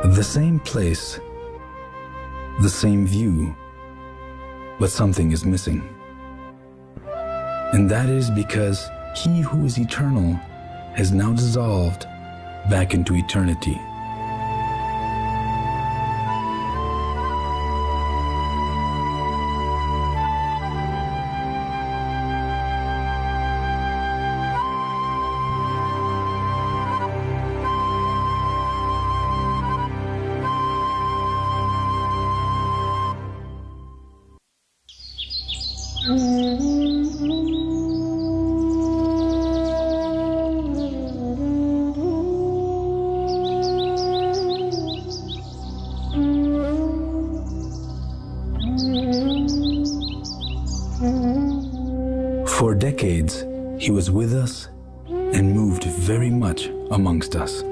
The same place, the same view, but something is missing. And that is because he who is eternal has now dissolved back into eternity. For decades, he was with us and moved very much amongst us.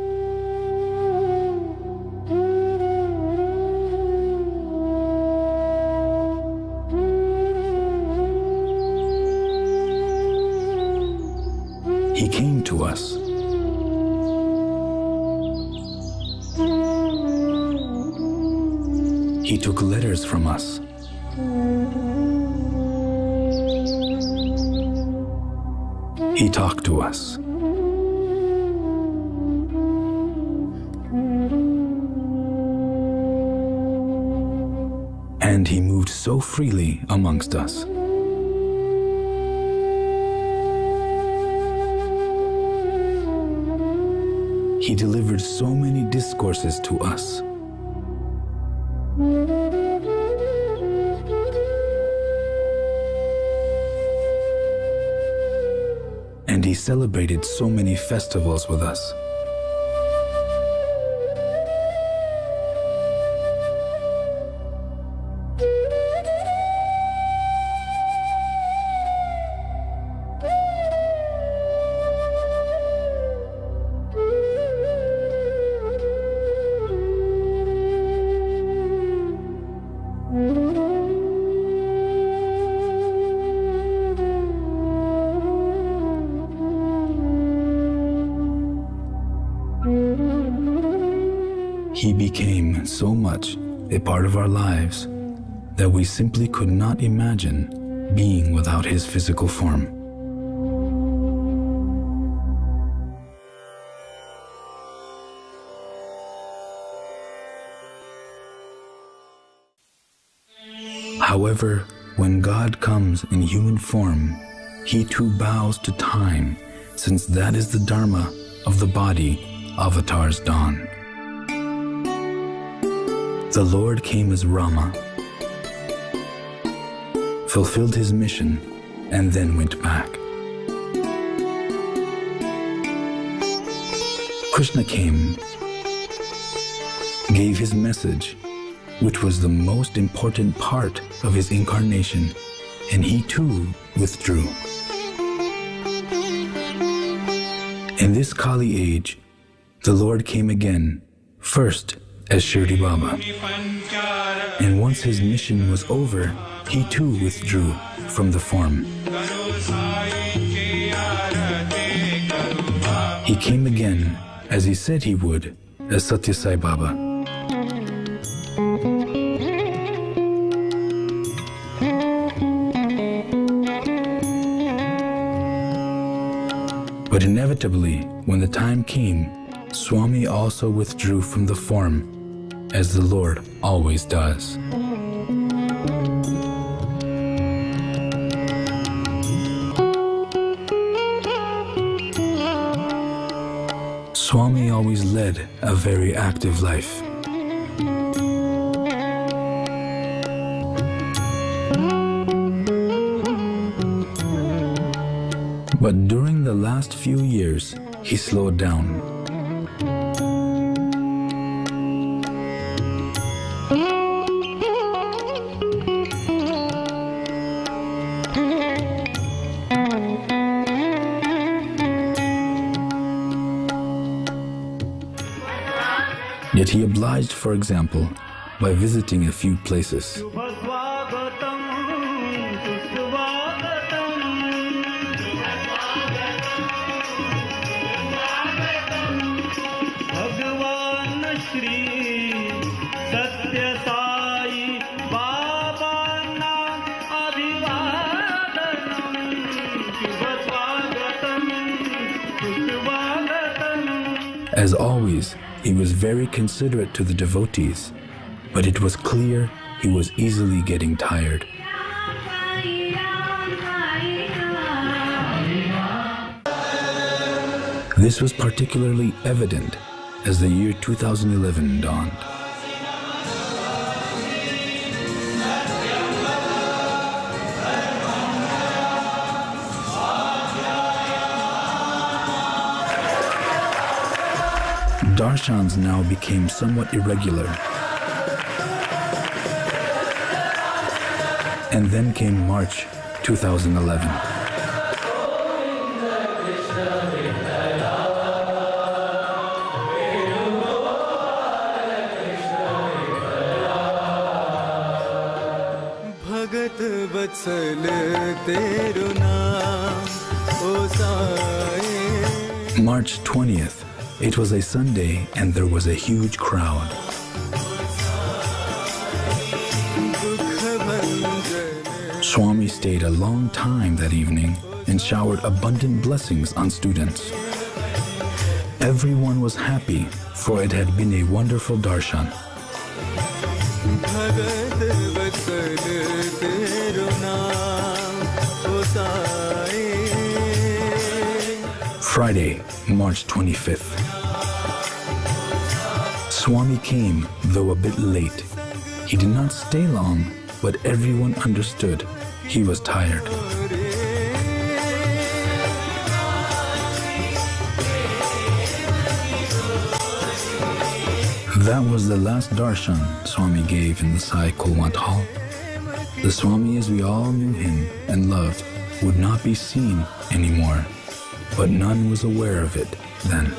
He came to us. He took letters from us. He talked to us. And he moved so freely amongst us. He delivered so many discourses to us. And he celebrated so many festivals with us. He became so much a part of our lives that we simply could not imagine being without his physical form. However, when God comes in human form, he too bows to time, since that is the dharma of the body Avatar's dawn. The Lord came as Rama, fulfilled his mission, and then went back. Krishna came, gave his message, which was the most important part of his incarnation, and he too withdrew. In this Kali age, the Lord came again, first as Shirdi Baba. And once his mission was over, he too withdrew from the form. He came again, as he said he would, as Sathya Sai Baba. But inevitably, when the time came, Swami also withdrew from the form, as the Lord always does. Swami always led a very active life. But during the last few years, he slowed down. Yet he obliged, for example, by visiting a few places. Shri सत्य साई बाबांना अभिवादनम शुभ स्वागतम सुस्वागतम. As always, he was very considerate to the devotees, but it was clear he was easily getting tired. This was particularly evident as the year 2011 dawned. Darshans now became somewhat irregular. And then came March 2011. March 20th. It was a Sunday and there was a huge crowd. Swami stayed a long time that evening and showered abundant blessings on students. Everyone was happy, for it had been a wonderful darshan. Friday, March 25th. Swami came, though a bit late. He did not stay long, but everyone understood he was tired. That was the last darshan Swami gave in the Sai Kulwant Hall. The Swami as we all knew him and loved would not be seen anymore, but none was aware of it then.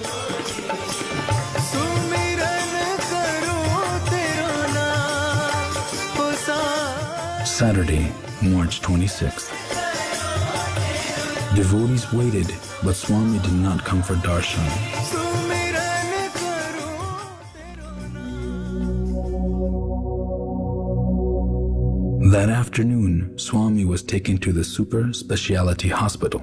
Saturday, March 26th. Devotees waited, but Swami did not come for darshan. That afternoon, Swami was taken to the super specialty hospital.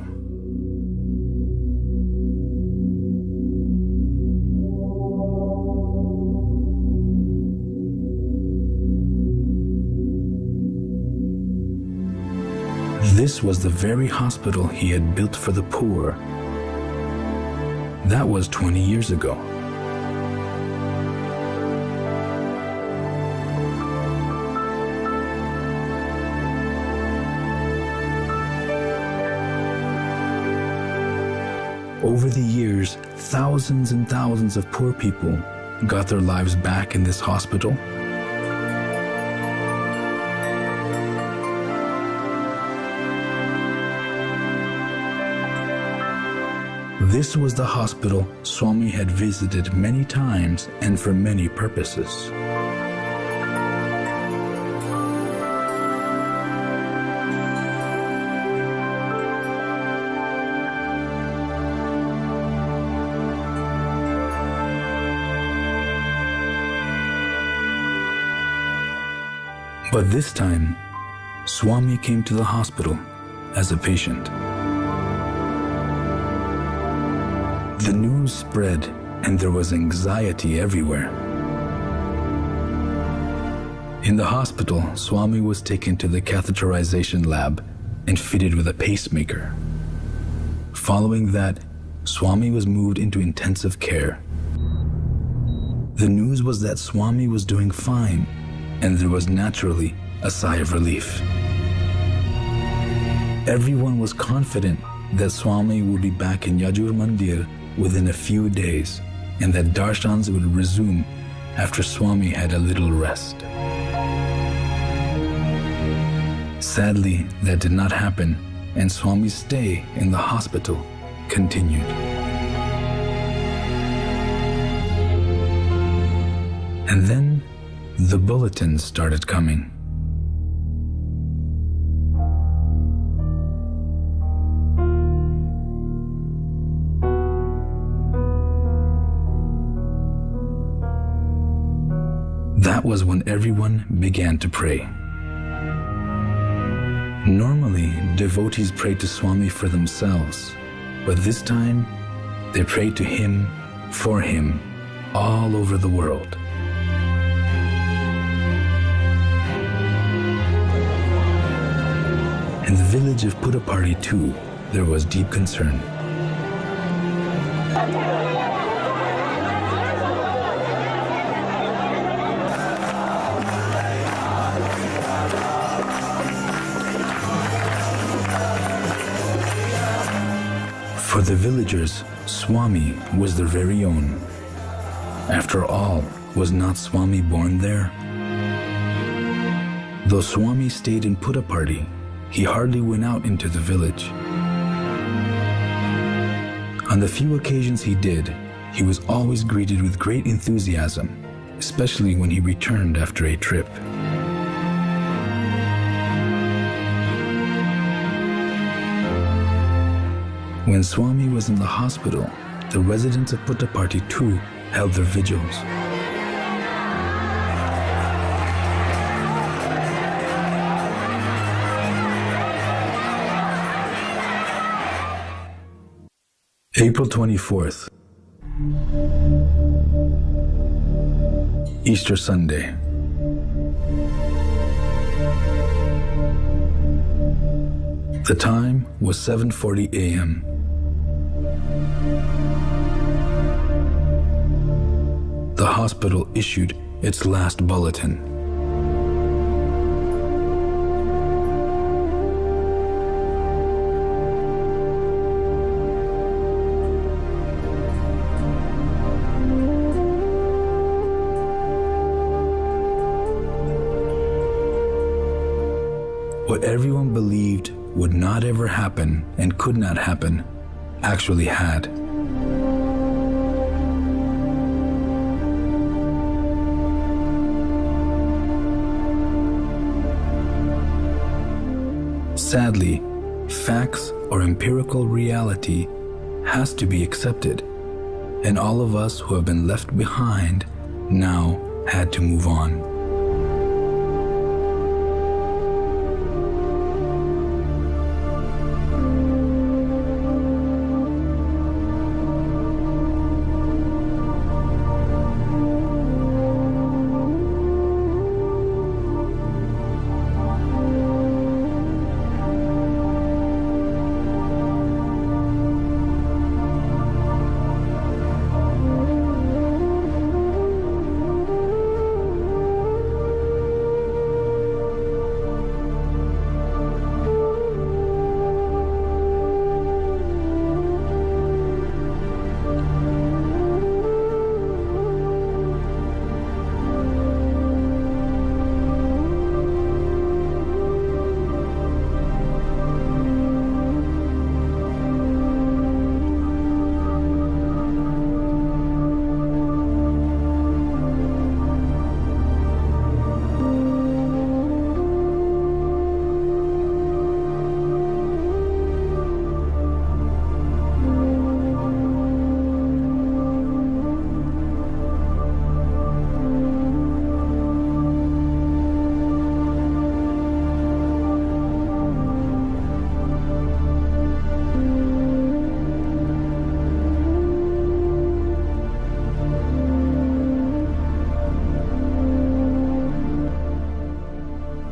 This was the very hospital he had built for the poor. That was 20 years ago. Over the years, thousands and thousands of poor people got their lives back in this hospital. This was the hospital Swami had visited many times and for many purposes. But this time, Swami came to the hospital as a patient. The news spread and there was anxiety everywhere. In the hospital, Swami was taken to the catheterization lab and fitted with a pacemaker. Following that, Swami was moved into intensive care. The news was that Swami was doing fine, and there was naturally a sigh of relief. Everyone was confident that Swami would be back in Yajur Mandir within a few days, and that darshans would resume after Swami had a little rest. Sadly, that did not happen, and Swami's stay in the hospital continued. And then the bulletins started coming. that was when everyone began to pray. Normally, devotees prayed to Swami for themselves, but this time, they prayed to him, for him, all over the world. In the village of Puttaparthi too, there was deep concern. For the villagers, Swami was their very own. After all, was not Swami born there? Though Swami stayed in Puttaparthi, he hardly went out into the village. On the few occasions he did, he was always greeted with great enthusiasm, especially when he returned after a trip. When Swami was in the hospital, the residents of Puttaparthi too held their vigils. April 24th, Easter Sunday. The time was 7:40 a.m. The hospital issued its last bulletin. What everyone believed would not ever happen and could not happen actually had. Sadly, facts or empirical reality has to be accepted, and all of us who have been left behind now had to move on.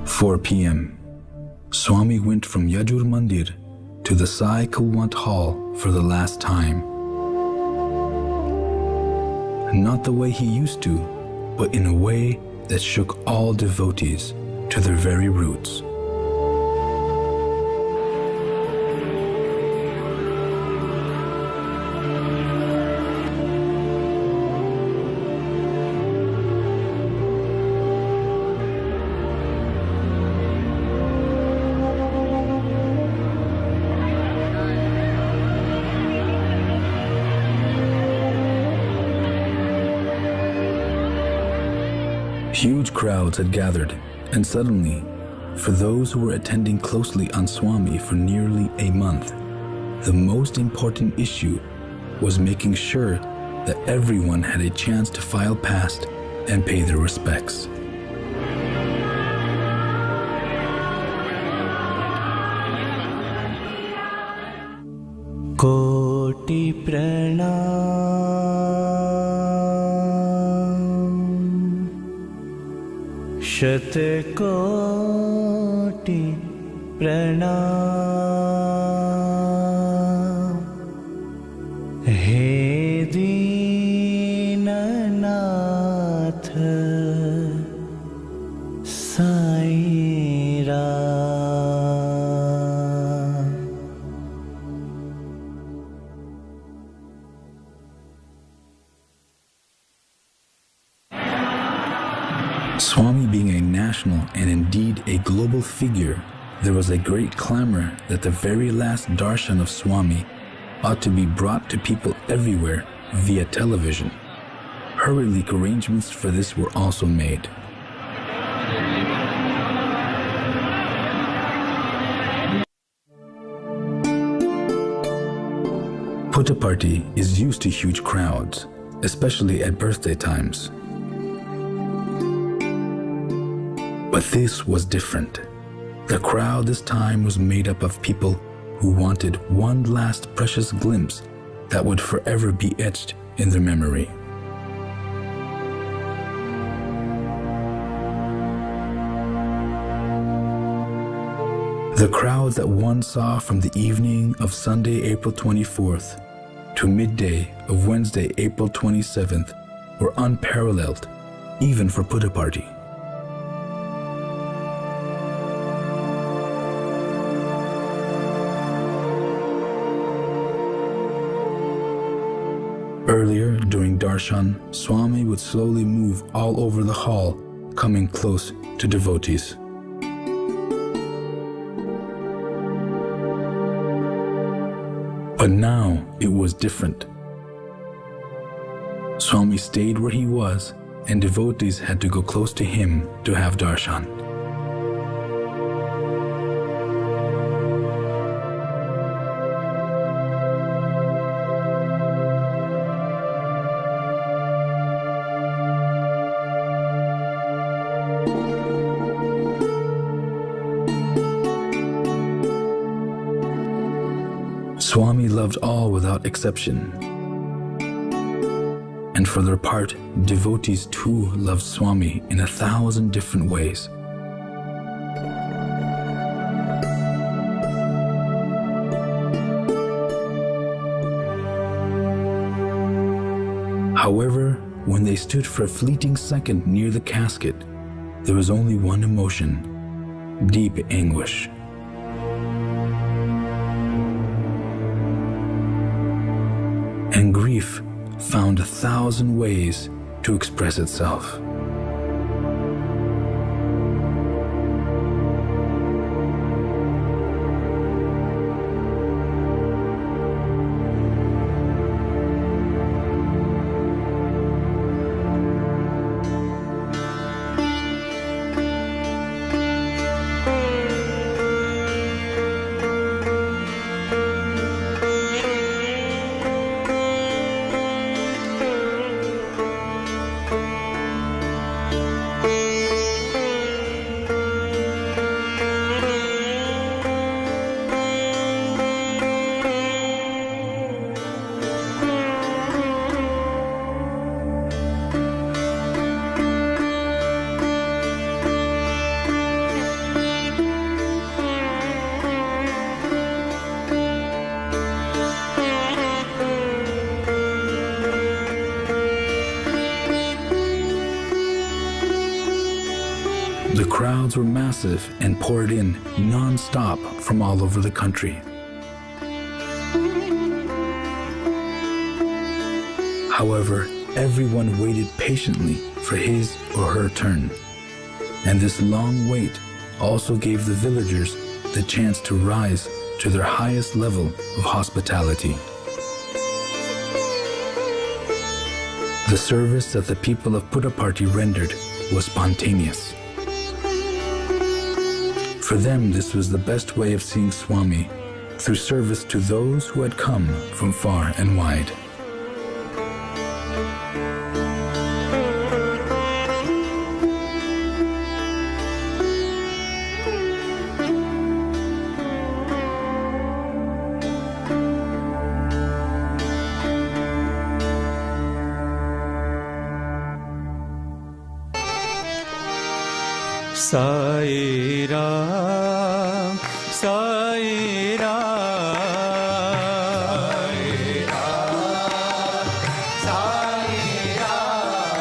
"4 p.m. Swami went from Yajur Mandir to the Sai Kulwant Hall for the last time. Not the way he used to, but in a way that shook all devotees to their very roots. Huge crowds had gathered, and suddenly, for those who were attending closely on Swami for nearly a month, the most important issue was making sure that everyone had a chance to file past and pay their respects. प्रणाम शतकोटि प्रणाम हे Deenanath Sai Ram. Swami being a national and indeed a global figure, there was a great clamor that the very last darshan of Swami ought to be brought to people everywhere via television. Hurriedly arrangements for this were also made. Puttaparthi is used to huge crowds, especially at birthday times. But this was different. The crowd this time was made up of people who wanted one last precious glimpse that would forever be etched in their memory. The crowds that one saw from the evening of Sunday, April 24th to midday of Wednesday, April 27th were unparalleled, even for Puttaparthi. Earlier, during darshan, Swami would slowly move all over the hall, coming close to devotees. But now it was different. Swami stayed where he was, and devotees had to go close to him to have darshan. Swami loved all without exception. And for their part, devotees too loved Swami in 1,000 different ways. However, when they stood for a fleeting second near the casket, there was only one emotion: deep anguish. And grief found 1,000 ways to express itself. The crowds were massive and poured in non-stop from all over the country. However, everyone waited patiently for his or her turn. And this long wait also gave the villagers the chance to rise to their highest level of hospitality. The service that the people of Puttaparthi rendered was spontaneous. For them, this was the best way of seeing Swami, through service to those who had come from far and wide. Sai Ram, Sai Ram, Sai Ram,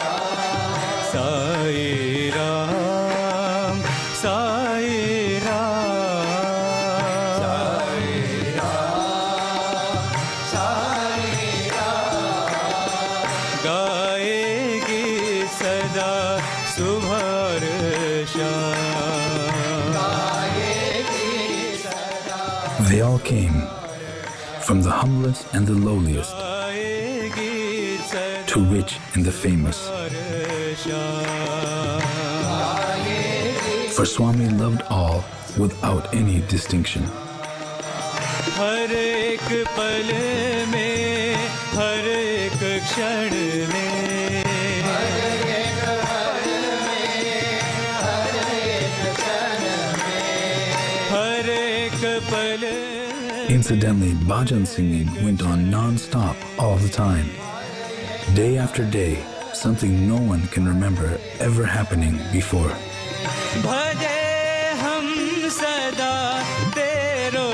Sai Ram, Sai Ram, Sai Ram, Sai Ram, गाएगी सदा सुबह They all came from the humblest and the lowliest to rich and the famous. For Swami loved all without any distinction. हर एक पल में, हर एक क्षण में, हर एक पल में, हर एक क्षण में, हर एक पल. Incidentally, bhajan singing went on non-stop all the time. Day after day, something no one can remember ever happening before. भजे हम सदा तेरो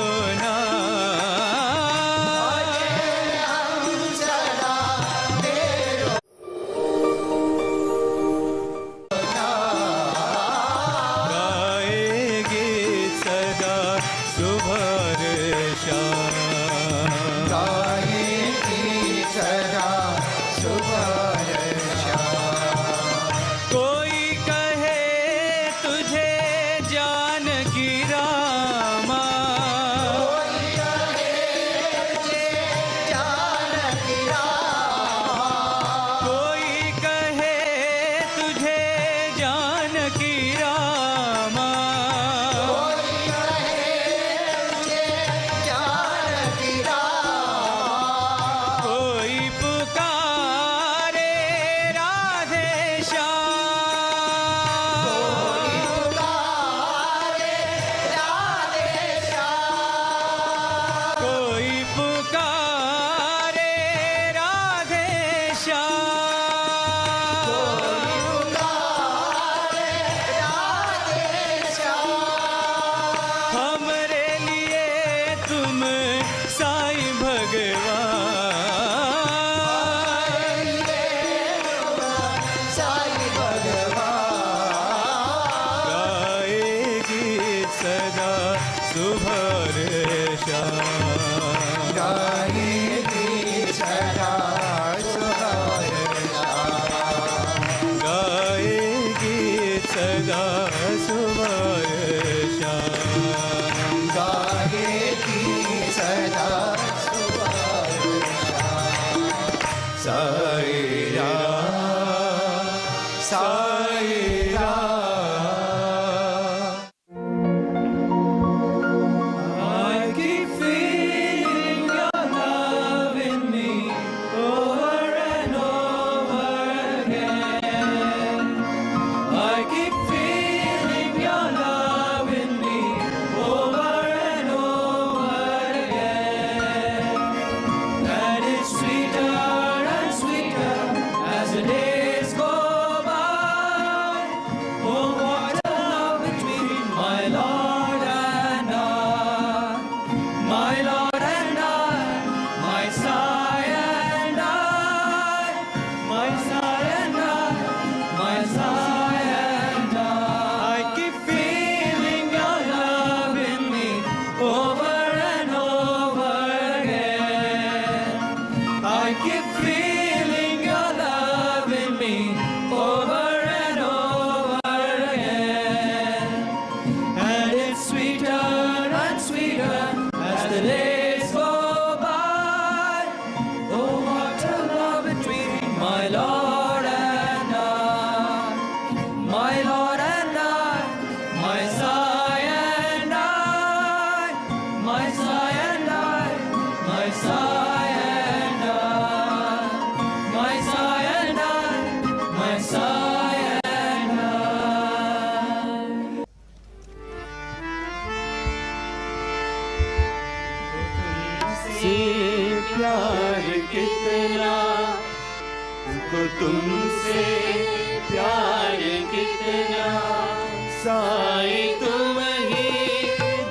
साई तुम ही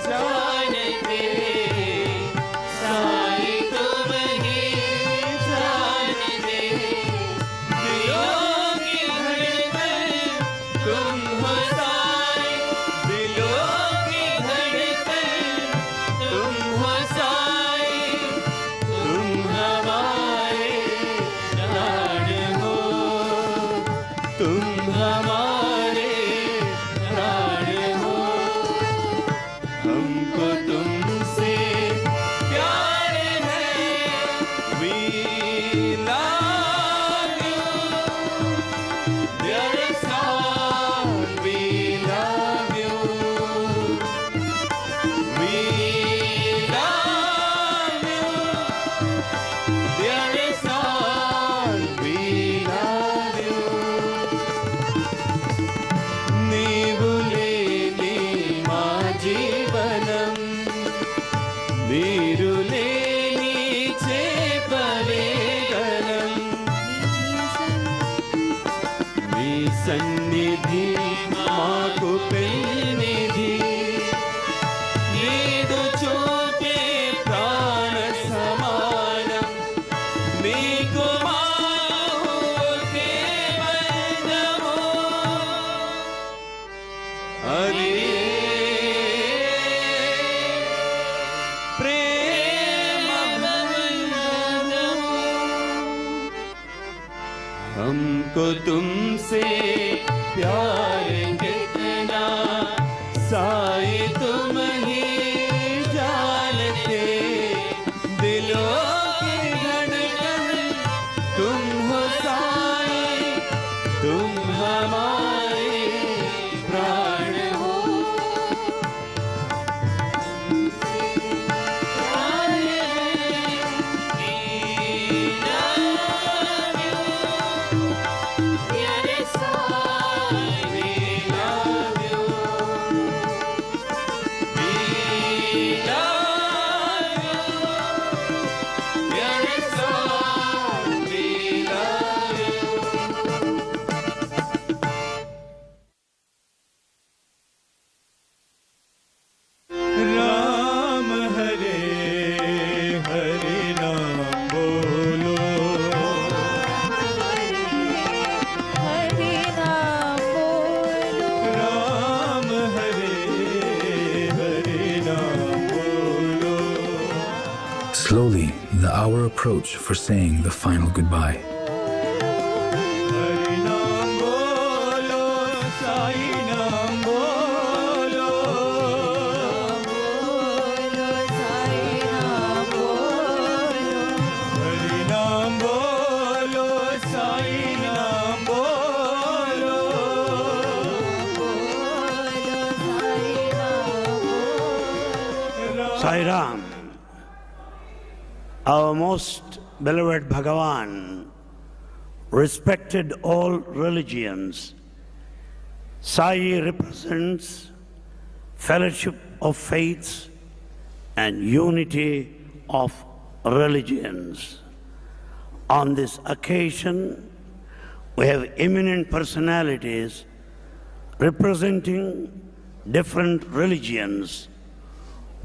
जानते, साई तुम ही जानते, दिलों की धड़कन तुम हो साई, दिलों की धड़कन तुम हो साई, तुम हमारे प्राण हो, तुम हमारे प्राण हो, हमको तुमसे प्यार है, we love you, dear son, we love you, we love you, dear son, we love you. నీవు లేని మా జీవనం, మీరు లేని చేపవేగనం, మీ సన్నిధి మాకు పెన్నిధి, నీదు చూపే ప్రాణ సమానం, నీకు మాకు కేవలము అదే ప్రేమ బంధము. हमको तुमसे प्यार कितना, साई तुम ही जानते, दिलों की धड़कन तुम हो साई, तुम हमारे प्राण हो, प्राण है, we love you, dear son, we love you, we love you, dear son, we love you. Ram Hare Hare नाम बोलो, हरि नाम बोलो, राम हरे हरे नाम बोलो. Slowly, the hour approached for saying the final goodbye. Hari नाम बोलो, साई नाम बोलो, बोलो साई नाम बोलो, हरि नाम बोलो, साई नाम बोलो. बोलो साई नाम बोलो. Sai Ram, our most beloved Bhagavan, respected all religions. Sai represents fellowship of faiths and unity of religions. On this occasion, we have eminent personalities representing different religions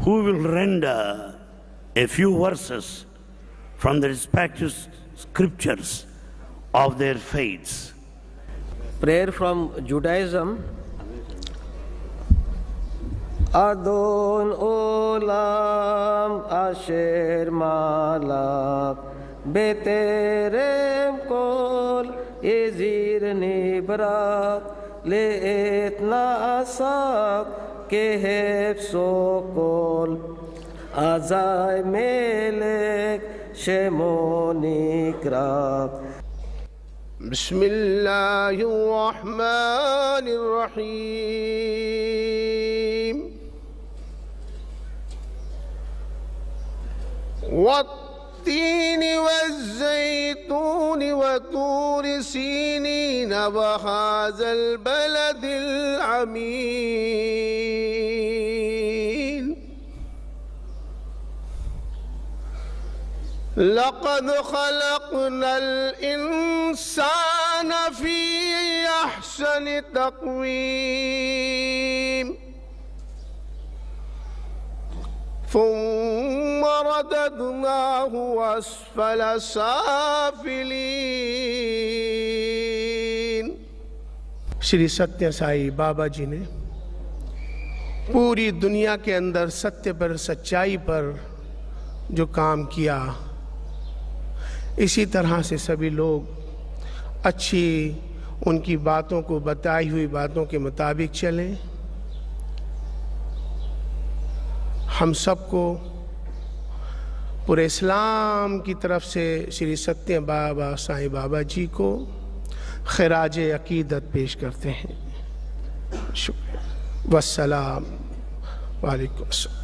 who will render a few verses from the respective scriptures of their faiths. Prayer from Judaism. Adon olam asher malak beterem kol ezir nibrak leet naasak kehef sokol azai melek shemonikrak. بسم الله الرحمن الرحيم. والتين والزيتون وطور سينين وهذا البلد الأمين. لقد خلقنا الإنسان في أحسن أحسن تقويم ثم رددناه أسفل سافلين. Shri सत्य साई बाबा जी ने पूरी दुनिया के अंदर सत्य पर, सच्चाई पर जो काम किया, इसी तरह से सभी लोग अच्छी उनकी बातों को, बताई हुई बातों के मुताबिक चलें। हम सबको पूरे इस्लाम की तरफ से श्री सत्य बाबा साईं बाबा जी को खिराज अकीदत पेश करते हैं। शुक्रिया। वस्सलाम वालेकुम अस्सलाम।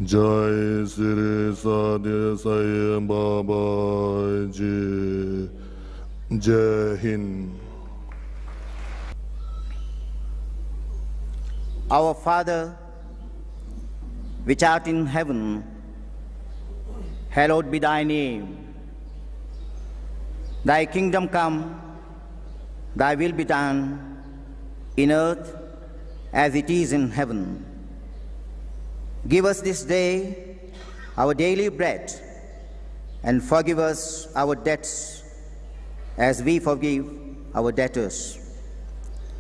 जय श्री साध्य साई बाबा जी। जय Hind. Our Father, which art in heaven, hallowed be thy name. Thy kingdom come, thy will be done, in earth as it is in heaven. Give us this day our daily bread, and forgive us our debts as we forgive our debtors.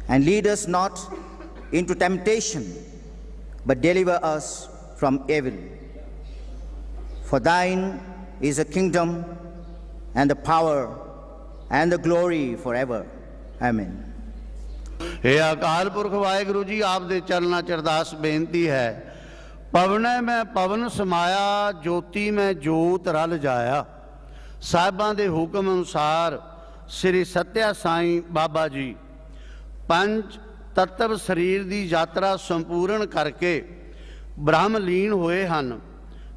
And lead us not into temptation, but deliver us from evil. For thine is the kingdom and the power and the glory forever. Amen. हे अकाल पुरख वाहिगुरु जी, आप दे चरणा च अरदास बेनती है। पवनै में पवन समाया, ज्योति में जोत रल जाया। साहिबां दे हुक्म अनुसार श्री सत्या साई बाबा जी पंच तत्व शरीर की यात्रा संपूर्ण करके ब्रह्मलीन होए हन।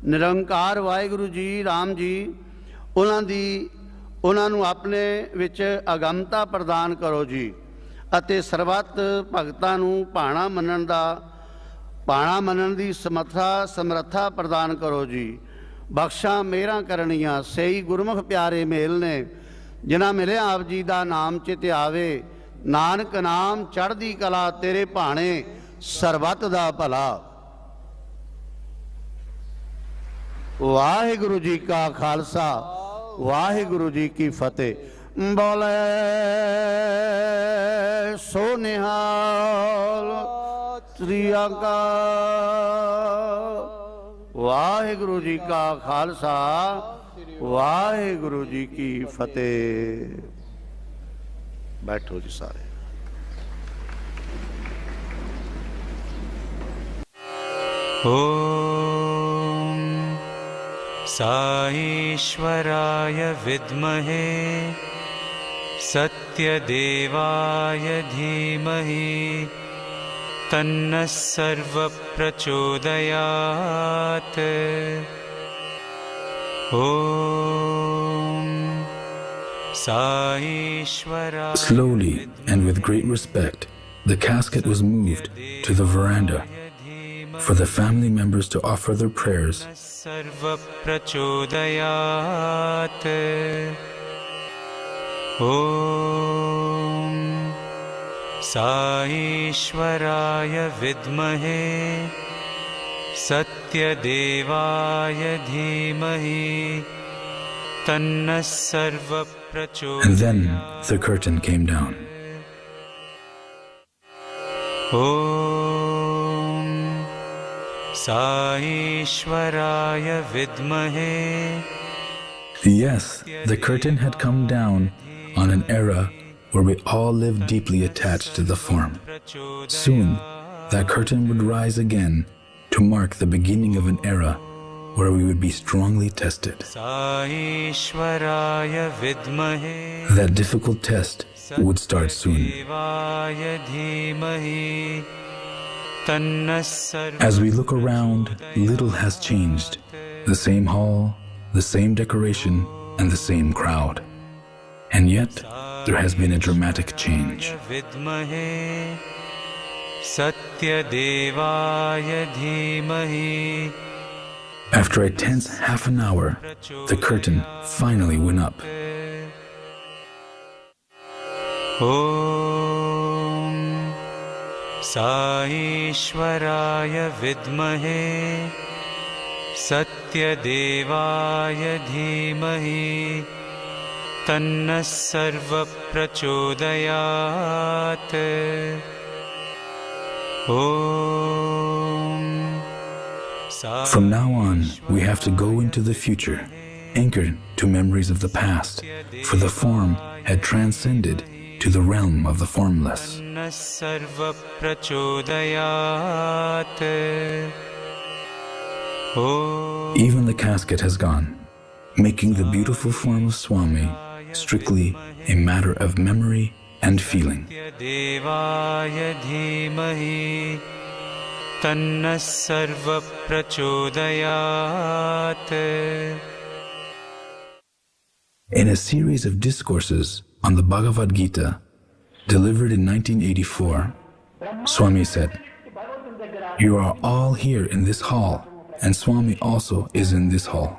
निरंकार वाहिगुरु जी राम जी उन्हां नूं अपने विच अगमता प्रदान करो जी, अते सरबत भगतां नूं भाणा मनण दी समर्था प्रदान करो जी। बख्शा मेरा करनिया सही गुरमुख प्यारे मेल ने, जिन्हां मिले आप जी दा नाम चित आवे। नानक नाम चढ़दी कला, तेरे भाणे सरबत दा भला। वाहिगुरु जी का खालसा, वाहिगुरु जी की फतेह। बोले सो निहाल श्री अकाल। वाहिगुरु जी का खालसा, वाहिगुरु जी की फतेह। बैठो जी सारे। ओम साईश्वराय विद्महे सत्यदेवाय धीमहि तन्नः सर्वः प्रचोदयात्। ओम Slowly and with great respect, the casket was moved to the veranda for the family members to offer their prayers. Om Saishwaraya Vidmahe Satyadevaya Dhimahi Tanna Sarva Prachodayat. And then the curtain came down. Om Saishwaraya Vidmahe. Yes, the curtain had come down on an era where we all lived deeply attached to the form. Soon, that curtain would rise again to mark the beginning of an era where we would be strongly tested. Saishwaraya vidmahe That difficult test would start soon. Satyadevaya dhimahi tanna sarva As we look around, little has changed. The same hall, the same decoration, and the same crowd. And yet, there has been a dramatic change. vidmahe Satyadevaya dhimahi. After a tense half an hour, the curtain finally went up. Om Saishwaraya vidmahe Satyadevaya dhimahi tanna sarva prachodayat. Om. From now on, we have to go into the future, anchored to memories of the past, for the form had transcended to the realm of the formless. Sarva prachodayat. Even the casket has gone, making the beautiful form of Swami strictly a matter of memory and feeling. Devaya dhimahi tanna sarva prachodayat. In a series of discourses on the Bhagavad Gita, delivered in 1984, Swami said, "You are all here in this hall, and Swami also is in this hall.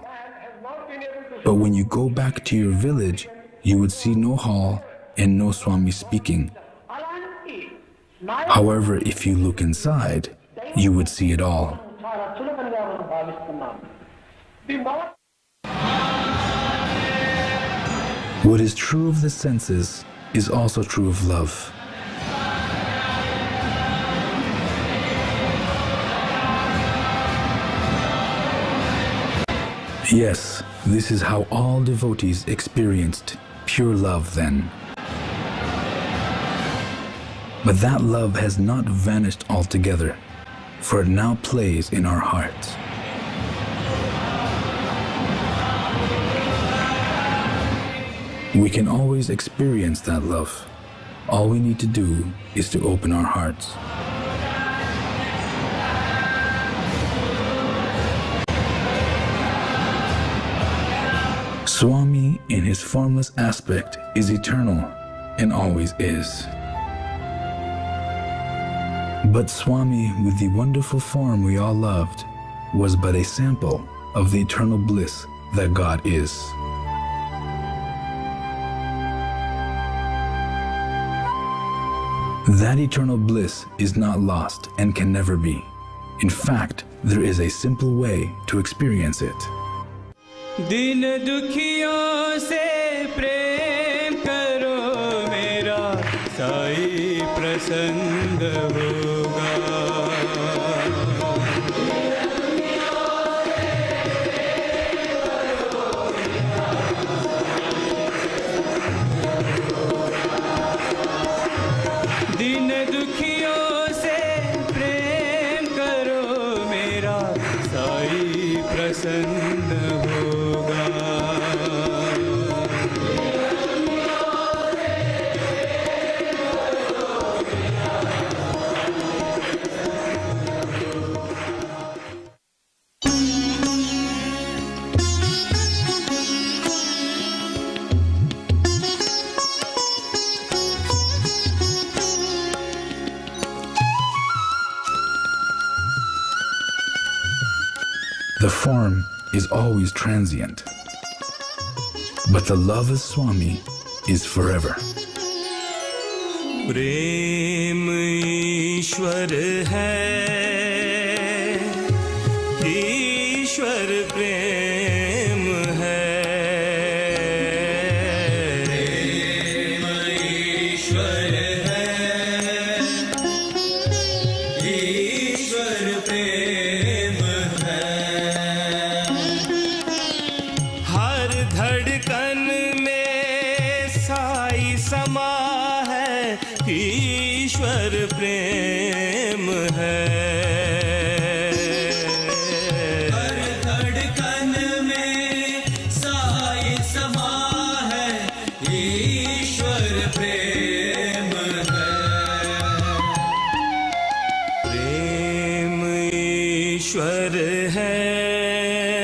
But when you go back to your village, you would see no hall and no Swami speaking. However, if you look inside, you would see it all." What is true of the senses is also true of love. Yes, this is how all devotees experienced pure love then. But that love has not vanished altogether, for it now plays in our hearts. We can always experience that love. All we need to do is to open our hearts. Swami, in his formless aspect, is eternal and always is. But Swami, with the wonderful form we all loved, was but a sample of the eternal bliss that God is. That eternal bliss is not lost and can never be. In fact, there is a simple way to experience it. दिन दुखियों से प्रेम करो मेरा साई प्रसन्न होगा दिन दुखियों से प्रेम करो मेरा साई प्रसन्न The form is always transient, but the love of Swami is forever. प्रेम ईश्वर है ईश्वर प्रेम है प्रेम ईश्वर है ईश्वर प्रेम है हर धड़कन में साई समा ईश्वर प्रेम है ईश्वर है